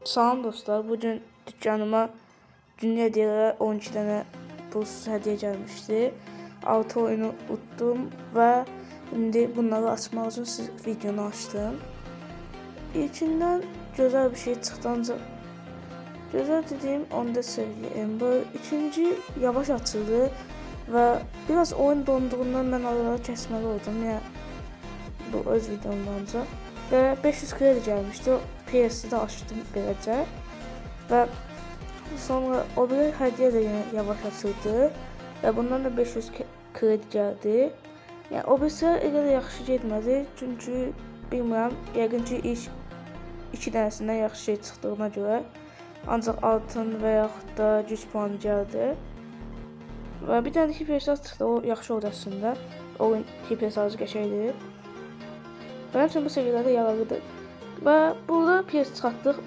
Salam dostlar, bugün dükkanıma Dünya deyərək 12 dənə pulsuz hədiyyə gəlmişdi. 6 oyunu utdum və indi bunları açmaq üçün siz videonu açdım. İlkindən gözəl bir şey çıxdı, ancaq gözəl dediyim 14 seviyəyim. Bu ikinci yavaş açıldı və biraz oyun donduğundan mən araları kəsməli oldum. Yəni bu öz videomda ancaq. Və 500 kredi gəlmişdi. PS-i də açdım beləcə. Və sonra o bir hədiyyə də yavaş açıldı. Və bundan da 500 kredi gəldi. Yəni o birisi elə də yaxşı getmədi. Çünki bilmirəm, yəqin ki ilk 2 dənəsindən yaxşı şey çıxdığına görə ancaq altın və yaxud da güc puanı gəldi. Və bir dənə hipersaz çıxdı, o yaxşı oldu əslində. O hipersazı qəşəngdir. Mənim üçün bu səviyyələrdə yararlıdır. Və burada PS çıxartdıq.